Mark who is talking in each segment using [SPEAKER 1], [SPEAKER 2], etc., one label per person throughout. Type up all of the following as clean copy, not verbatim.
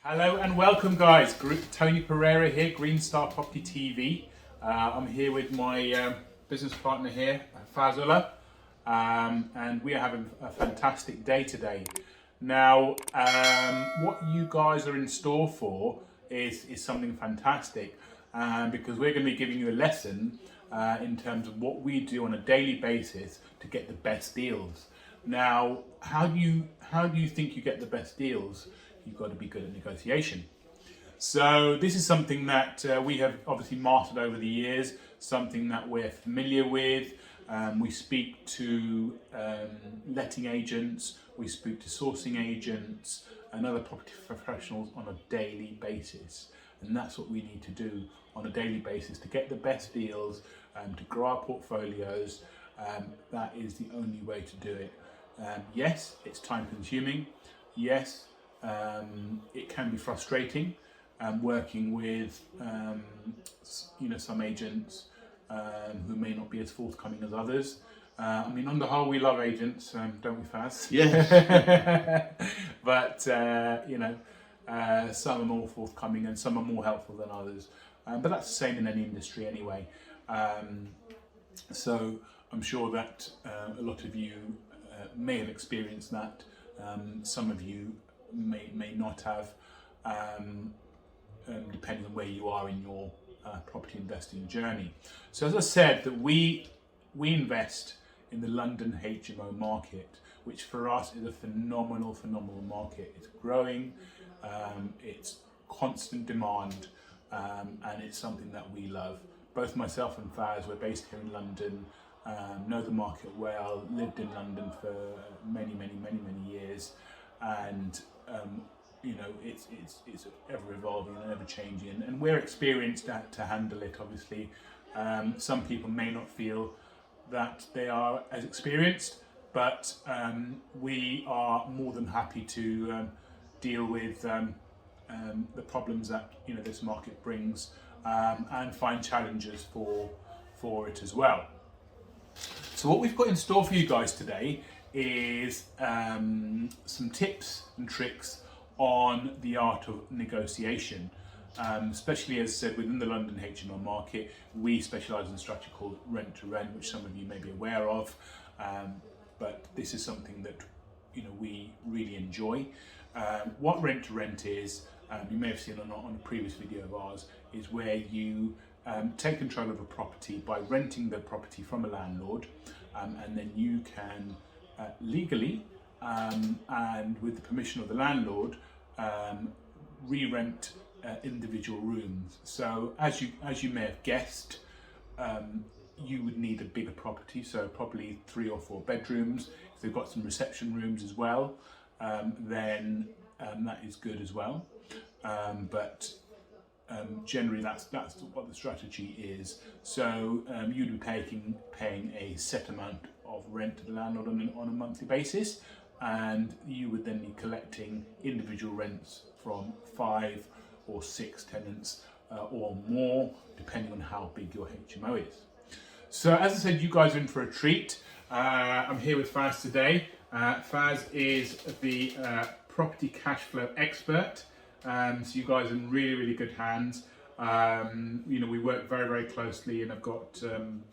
[SPEAKER 1] Hello and welcome, guys. Tony Pereira here, Greenstar Property TV. I'm here with my business partner here, Fazula, and we are having a fantastic day today. Now, what you guys are in store for is something fantastic, because we're going to be giving you a lesson in terms of what we do on a daily basis to get the best deals. Now, how do you think you get the best deals? You've got to be good at negotiation. So this is something that we have obviously mastered over the years, something that we're familiar with. We speak to letting agents, we speak to sourcing agents and other property professionals on a daily basis. And that's what we need to do on a daily basis to get the best deals, to grow our portfolios. That is the only way to do it. Yes, it's time consuming. Yes, it can be frustrating working with some agents who may not be as forthcoming as others. I mean, on the whole, we love agents, don't we, Faz?
[SPEAKER 2] Yeah.
[SPEAKER 1] But some are more forthcoming and some are more helpful than others. But that's the same in any industry anyway. So I'm sure that a lot of you may have experienced that. Some of you may not have, depending on where you are in your property investing journey. So as I said, that we invest in the London HMO market, which for us is a phenomenal market. It's growing, it's constant demand, and it's something that we love. Both myself and Faz, we're based here in London, know the market well, lived in London for many years, and it's ever evolving and ever changing, and we're experienced to handle it. Obviously, some people may not feel that they are as experienced, but we are more than happy to deal with the problems that this market brings, and find challenges for it as well. So what we've got in store for you guys today is some tips and tricks on the art of negotiation, especially, as I said, within the London HMO market. We specialise in a structure called rent to rent, which some of you may be aware of, but this is something that we really enjoy. What rent to rent is, you may have seen on a previous video of ours, is where you take control of a property by renting the property from a landlord, and then you can legally and with the permission of the landlord re-rent individual rooms. So as you may have guessed, you would need a bigger property, so probably 3 or 4 bedrooms. If they've got some reception rooms as well, then that is good as well. But generally that's what the strategy is. So you'd be paying a set amount of rent to the landlord on a monthly basis, and you would then be collecting individual rents from 5 or 6 tenants or more, depending on how big your HMO is. So as I said, you guys are in for a treat. I'm here with Faz today. Faz is the property cash flow expert. So you guys are in really good hands. We work very closely, and I've got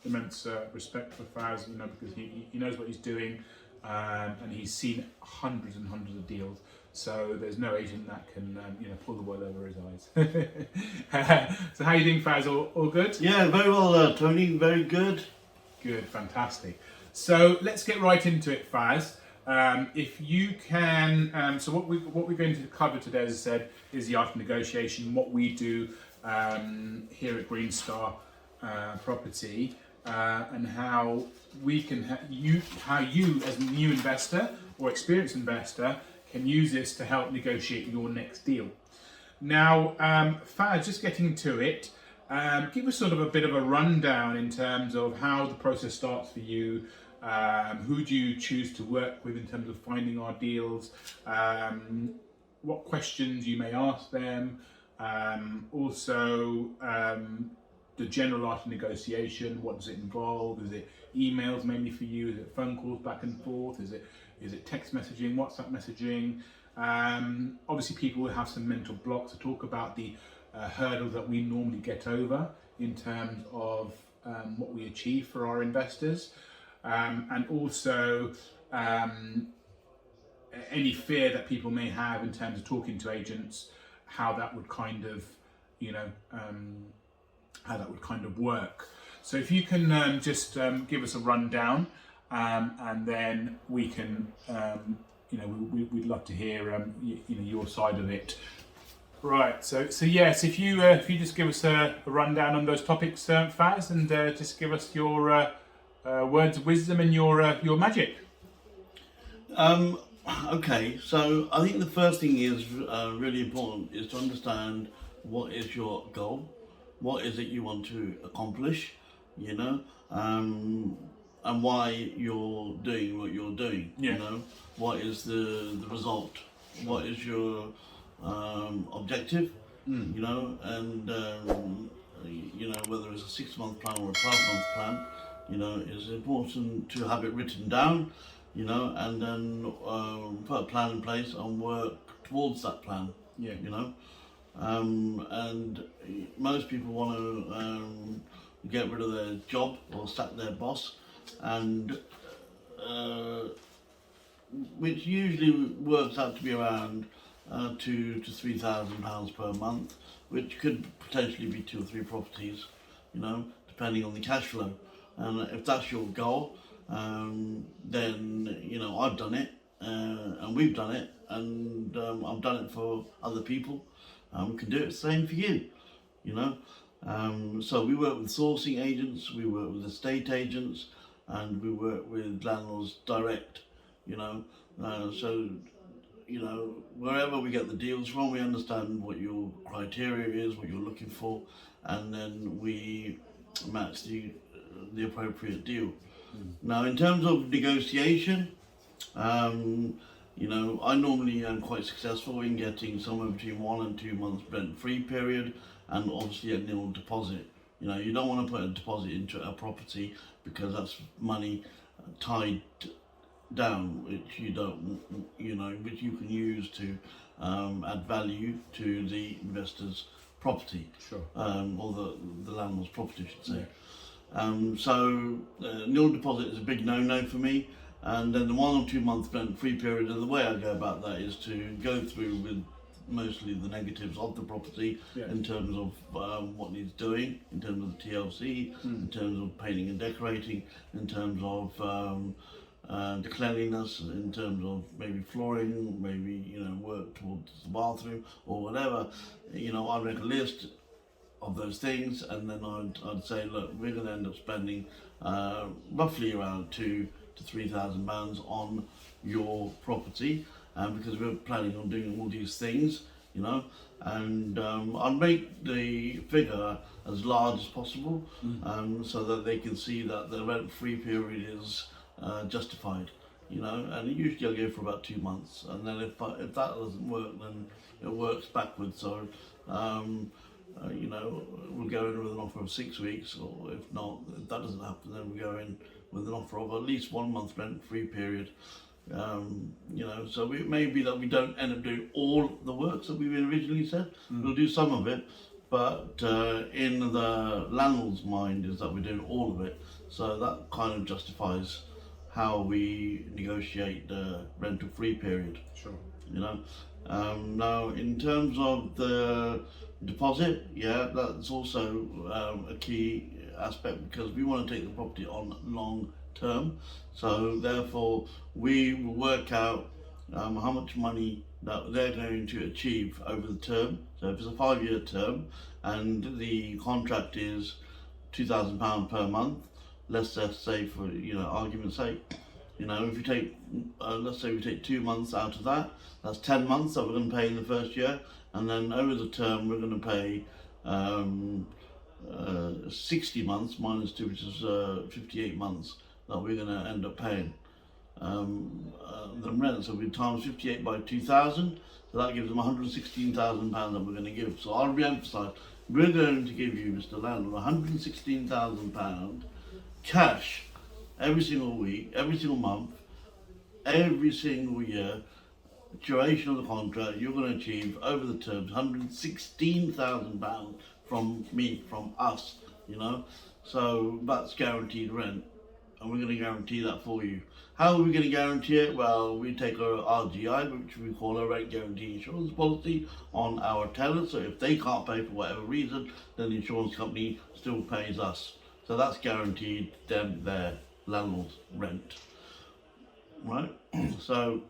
[SPEAKER 1] immense respect for Faz, because he knows what he's doing, and he's seen hundreds and hundreds of deals. So there's no agent that can pull the wool over his eyes. So how are you doing, Faz? All good?
[SPEAKER 2] Yeah, very well, Tony. Very good.
[SPEAKER 1] Good, fantastic. So let's get right into it, Faz. If you can, so what we're going to cover today, as I said, is the art of negotiation, what we do here at Greenstar Property, and how we can how you as a new investor or experienced investor can use this to help negotiate your next deal. Now, Faz, just getting to it, give us sort of a bit of a rundown in terms of how the process starts for you. Who do you choose to work with in terms of finding our deals? What questions you may ask them? Also, the general art of negotiation. What does it involve? Is it emails mainly for you? Is it phone calls back and forth? Is it text messaging, WhatsApp messaging? Obviously, people will have some mental blocks to talk about the hurdle that we normally get over in terms of what we achieve for our investors, and also any fear that people may have in terms of talking to agents, how that would kind of, how that would kind of work. So if you can just give us a rundown, and then we can, we'd love to hear, your side of it. Right. So yes, if you just give us a rundown on those topics, Faz, and just give us your words of wisdom and your magic.
[SPEAKER 2] Okay, so I think the first thing is really important is to understand what is your goal, what is it you want to accomplish, and why you're doing what you're doing.
[SPEAKER 1] Yeah.
[SPEAKER 2] What is the result, what is your objective, and whether it's a 6-month plan or a 12-month plan, it's important to have it written down, and then put a plan in place and work towards that plan.
[SPEAKER 1] Yeah.
[SPEAKER 2] And most people want to get rid of their job or sack their boss, and which usually works out to be around £2,000 to £3,000 per month, which could potentially be 2 or 3 properties, depending on the cash flow. And if that's your goal, then I've done it, and we've done it, and I've done it for other people. We can do it the same for you, So we work with sourcing agents, we work with estate agents, and we work with landlords direct, So wherever we get the deals from, we understand what your criteria is, what you're looking for, and then we match the appropriate deal. Now, in terms of negotiation, I normally am quite successful in getting somewhere between 1 and 2 months rent-free period, and obviously a nil deposit. You don't want to put a deposit into a property because that's money tied down, which you don't, which you can use to add value to the investor's property.
[SPEAKER 1] Sure.
[SPEAKER 2] Or the landlord's property, I should say.
[SPEAKER 1] Yeah.
[SPEAKER 2] So nil deposit is a big no-no for me, and then the 1 or 2 month rent-free period, and the way I go about that is to go through with mostly the negatives of the property.
[SPEAKER 1] Yeah.
[SPEAKER 2] In terms of what needs doing, in terms of the TLC, in terms of painting and decorating, in terms of the cleanliness, in terms of maybe flooring, maybe work towards the bathroom or whatever. I'd make a list of those things, and then I'd say, look, we're going to end up spending roughly around £2,000 to £3,000 on your property, because we're planning on doing all these things, and I'll make the figure as large as possible, so that they can see that the rent-free period is justified, and usually I go for about 2 months, and then if that doesn't work, then it works backwards. So we'll go in with an offer of 6 weeks, or if not, if that doesn't happen, then we go in with an offer of at least 1 month rent-free period. So it may be that we don't end up doing all the works that we originally said. We'll do some of it, but in the landlord's mind is that we're doing all of it. So that kind of justifies how we negotiate the rental-free period.
[SPEAKER 1] Sure.
[SPEAKER 2] Now, in terms of the deposit, that's also a key aspect, because we want to take the property on long term. So therefore, we will work out how much money that they're going to achieve over the term. So if it's a 5-year term and the contract is £2,000 per month, let's just say, for argument's sake, if you take, let's say we take 2 months out of that, that's 10 months that we're going to pay in the first year, and then over the term we're going to pay 60 months minus 2, which is 58 months that we're going to end up paying the rent. So we times 58 by 2,000, so that gives them £116,000 that we're going to give. So I'll re-emphasise, we're going to give you, Mr. Landlord, £116,000 cash every single week, every single month, every single year, duration of the contract, you're going to achieve over the terms £116,000 from us, you know. So that's guaranteed rent, and we're going to guarantee that for you. How are we going to guarantee it? Well, we take our RGI, which we call a rent guarantee insurance policy, on our tenants. So if they can't pay for whatever reason, then the insurance company still pays us. So that's guaranteed them their landlord's rent, right? So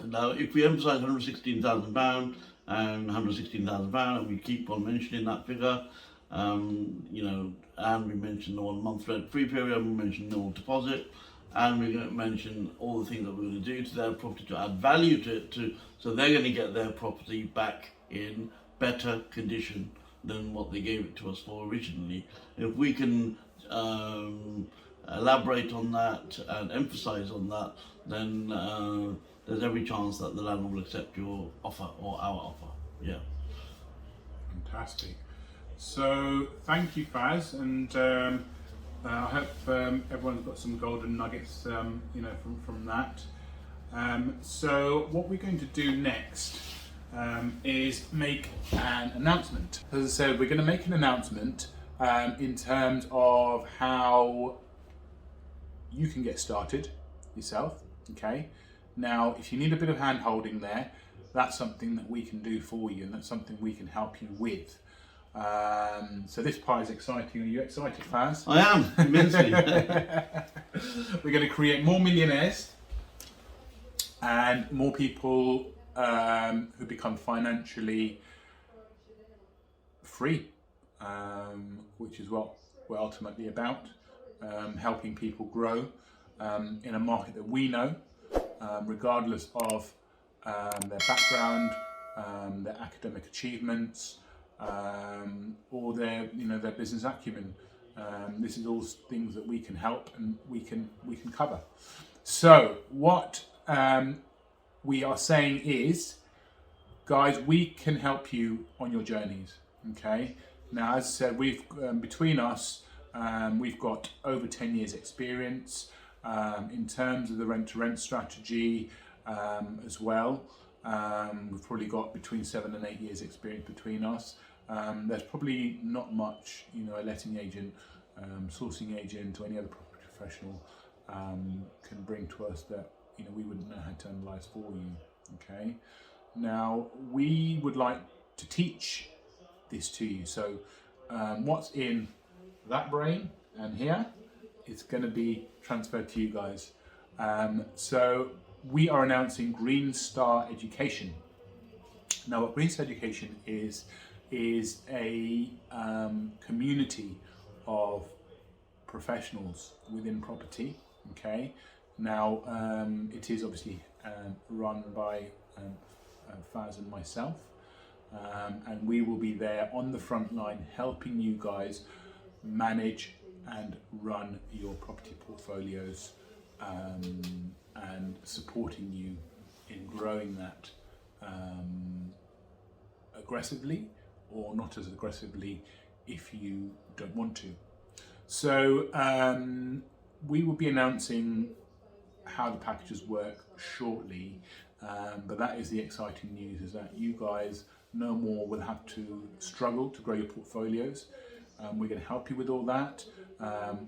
[SPEAKER 2] now, if we emphasise £116,000 and £116,000, and we keep on mentioning that figure, you know, and we mentioned the 1 month rent free period, we mentioned no deposit, and we're going to mention all the things that we're going to do to their property to add value to it, so they're going to get their property back in better condition than what they gave it to us for originally. If we can elaborate on that and emphasise on that, then there's every chance that the landlord will accept your offer or our offer. Yeah.
[SPEAKER 1] Fantastic. So thank you, Faz, and I hope everyone's got some golden nuggets, you know, from that. So what we're going to do next is make an announcement. As I said, we're going to make an announcement in terms of how you can get started yourself. Okay. Now, if you need a bit of hand holding there, that's something that we can do for you, and that's something we can help you with. So this part is exciting. Are you excited, Faz?
[SPEAKER 2] I am, immensely.
[SPEAKER 1] We're going to create more millionaires and more people who become financially free, which is what we're ultimately about, helping people grow in a market that we know, regardless of their background, their academic achievements, or their, you know, their business acumen. This is all things that we can help and we can cover. So what we are saying is, guys, we can help you on your journeys. Okay. Now, as I said, we've between us, we've got over 10 years experience in terms of the rent-to-rent strategy as well. We've probably got between 7 and 8 years experience between us. There's probably not much, you know, a letting agent, sourcing agent, or any other property professional can bring to us that, you know, we wouldn't know how to analyse for you. Okay. Now, we would like to teach this to you. So what's in that brain and here, it's going to be transferred to you guys. So we are announcing Greenstar Education. Now, what Greenstar Education is a community of professionals within property. Okay. Now, it is obviously run by Faz and myself, and we will be there on the front line helping you guys manage and run your property portfolios, and supporting you in growing that aggressively, or not as aggressively if you don't want to. So we will be announcing how the packages work shortly, but that is the exciting news, is that you guys no more will have to struggle to grow your portfolios. We're going to help you with all that.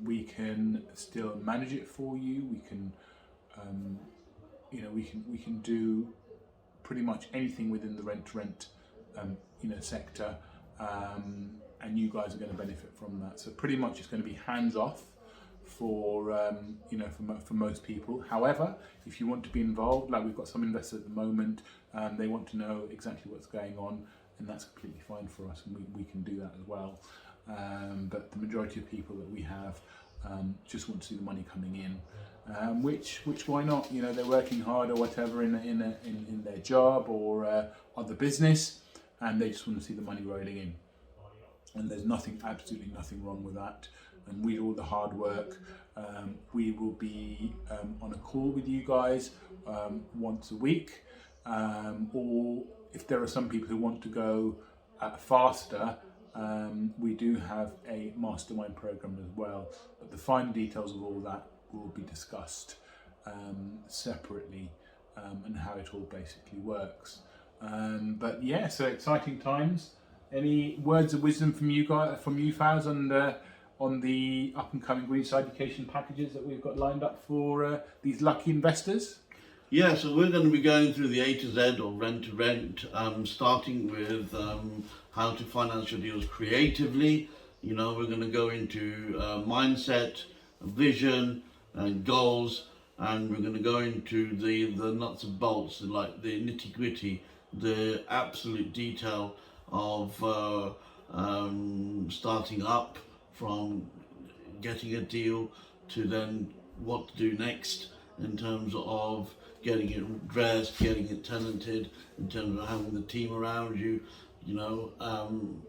[SPEAKER 1] We can still manage it for you. We can, you know, we can do pretty much anything within the rent-to-rent, you know, sector, and you guys are going to benefit from that. So pretty much it's going to be hands-off for you know, for most people. However, if you want to be involved, like we've got some investors at the moment, they want to know exactly what's going on, and that's completely fine for us, and we can do that as well. But the majority of people that we have just want to see the money coming in, which why not? You know, they're working hard or whatever in their job or other business, and they just want to see the money rolling in. And there's absolutely nothing wrong with that. And we do all the hard work. We will be on a call with you guys once a week, or if there are some people who want to go faster, we do have a mastermind program as well. But the fine details of all that will be discussed separately and how it all basically works. But yeah, so exciting times. Any words of wisdom from you guys, from you Faz, on the up and coming Greenstar education packages that we've got lined up for these lucky investors?
[SPEAKER 2] Yeah, so we're going to be going through the A to Z of rent to rent, starting with how to finance your deals creatively. You know, we're going to go into mindset, vision, and goals, and we're going to go into the nuts and bolts, like the nitty gritty, the absolute detail of starting up, from getting a deal to then what to do next in terms of getting it dressed, getting it tenanted, in terms of having the team around you, you know,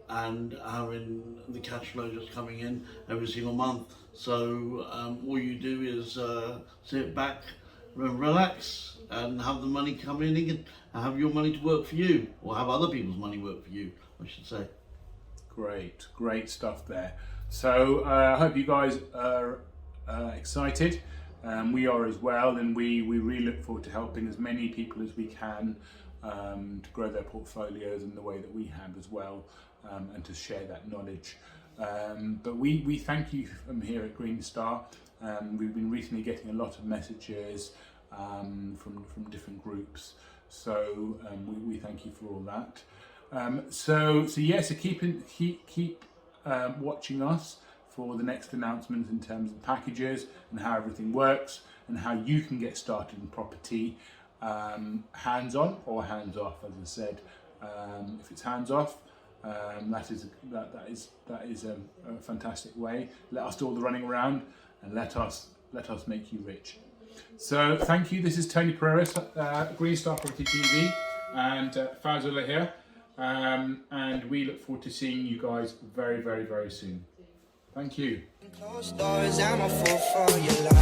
[SPEAKER 2] and having the cash flow just coming in every single month. So all you do is sit back, relax, and have the money come in and have your money to work for you, or have other people's money work for you, I should say.
[SPEAKER 1] Great stuff there. So I hope you guys are excited. We are as well, and we really look forward to helping as many people as we can to grow their portfolios in the way that we have as well, and to share that knowledge. But we thank you from here at Greenstar. We've been recently getting a lot of messages from different groups, so we thank you for all that. So keep watching us for the next announcements in terms of packages and how everything works and how you can get started in property, hands-on or hands-off. As I said, if it's hands-off, that is a fantastic way. Let us do all the running around and let us make you rich. So thank you. This is Tony Pereira, Greenstar Property TV, and Fazula here, and we look forward to seeing you guys very, very, very soon. Thank you.
[SPEAKER 3] Closed doors, I'm a fool for your life.